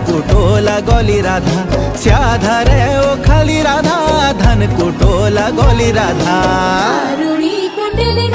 कुटोला गोली राधा स्याधारे ओ खाली राधा धन कुटोला गोली राधा कुंडली